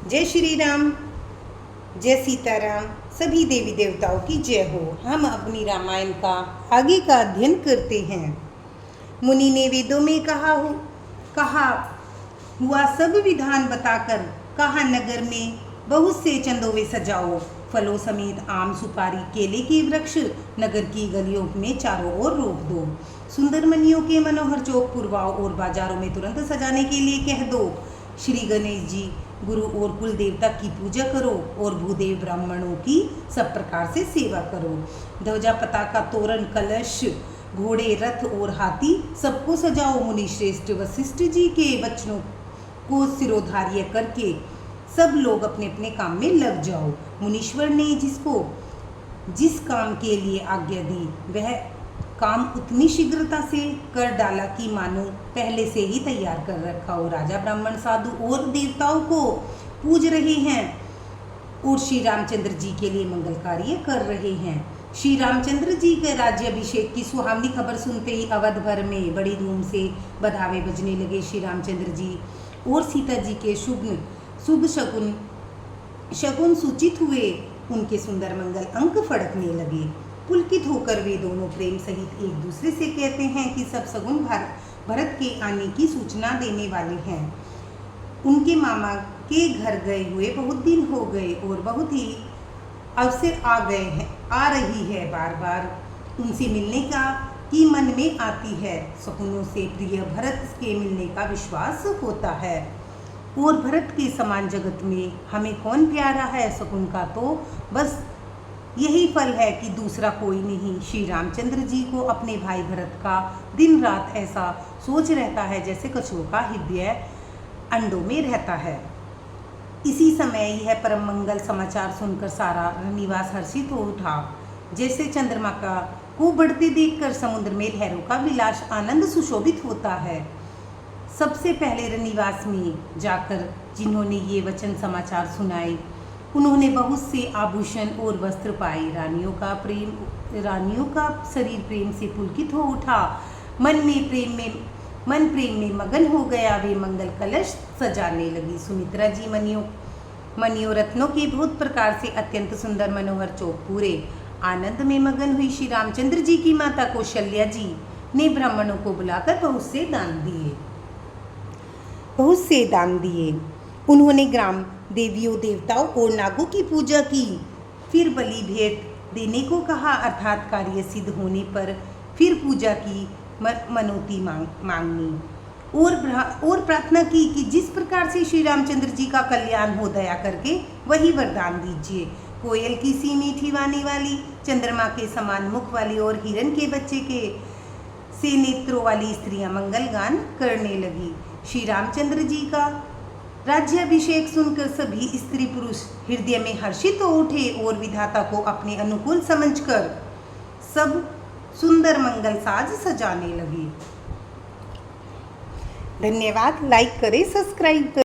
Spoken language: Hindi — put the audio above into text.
जय श्री राम, जय सीताराम। सभी देवी देवताओं की जय हो। हम अपनी रामायण का आगे का अध्ययन करते हैं। मुनि ने वेदों में कहा हुआ सब विधान बताकर कहा, नगर में बहुत से चंदोवे सजाओ, फलों समेत आम, सुपारी, केले के वृक्ष नगर की गलियों में चारों ओर रोक दो। सुंदर मणियों के मनोहर चौक पुरवाओ और बाजारों में तुरंत सजाने के लिए कह दो। श्री गणेश जी, गुरु और कुल देवता की पूजा करो और भूदेव ब्राह्मणों की सब प्रकार से सेवा करो। ध्वजा, पताका, तोरण, कलश, घोड़े, रथ और हाथी सबको सजाओ। मुनि श्रेष्ठ वशिष्ठ जी के वचनों को सिरोधार्य करके सब लोग अपने अपने काम में लग जाओ। मुनीश्वर ने जिस काम के लिए आज्ञा दी वह काम उतनी शीघ्रता से कर डाला कि मानो पहले से ही तैयार कर रखा हो। राजा, ब्राह्मण, साधु और देवताओं को पूज रहे हैं और श्री रामचंद्र जी के लिए मंगल कार्य कर रहे हैं। श्री रामचंद्र जी के राज्याभिषेक की सुहावनी खबर सुनते ही अवध भर में बड़ी धूम से बधावे बजने लगे। श्री रामचंद्र जी और सीता जी के शुभ शकुन सूचित हुए। उनके सुंदर मंगल अंक फड़कने लगे। पुलकित होकर वे दोनों प्रेम सहित एक दूसरे से कहते हैं कि सब सगुन भरत के आने की सूचना देने वाले हैं। उनके मामा के घर गए हुए बहुत दिन हो गए और बहुत ही अवसर आ रही है। बार बार उनसे मिलने की मन में आती है। शकुनों से प्रिय भरत के मिलने का विश्वास होता है और भरत के समान जगत में हमें कौन प्यारा है। शकुन का तो बस यही फल है कि दूसरा कोई नहीं। श्री रामचंद्र जी को अपने भाई भरत का दिन रात ऐसा सोच रहता है जैसे कछुओं का हृदय अंडों में रहता है। इसी समय यह परम मंगल समाचार सुनकर सारा रनिवास हर्षित हो उठा। जैसे चंद्रमा को बढ़ते देखकर समुद्र में लहरों का विलास आनंद सुशोभित होता है। सबसे पहले रनिवास में जाकर जिन्होंने ये वचन समाचार सुनाए उन्होंने बहुत से आभूषण और वस्त्र पाए। रानियों का शरीर प्रेम से पुलकित हो उठा। मन प्रेम में मगन हो गया। वे मंगल कलश सजाने लगी। सुमित्रा जी मणियों रत्नों के बहुत प्रकार से अत्यंत सुंदर मनोहर चौक पूरे आनंद में मगन हुई। श्री रामचंद्र जी की माता कौशल्या जी ने ब्राह्मणों को बुलाकर बहुत से दान दिए। उन्होंने ग्राम देवियों, देवताओं और नागों की पूजा की। फिर बलि भेंट देने को कहा, अर्थात कार्य सिद्ध होने पर फिर पूजा की मनोती मांगनी और प्रार्थना की कि जिस प्रकार से श्री रामचंद्र जी का कल्याण हो दया करके वही वरदान दीजिए। कोयल की सी मीठी वाणी वाली, चंद्रमा के समान मुख वाली और हिरण के बच्चे से नेत्रों वाली स्त्रियां मंगल गान करने लगी। श्री रामचंद्र जी का राज्याभिषेक सुनकर सभी स्त्री पुरुष हृदय में हर्षित हो उठे और विधाता को अपने अनुकूल समझकर सब सुंदर मंगल साज सजाने लगे। धन्यवाद। लाइक करें, सब्सक्राइब करें।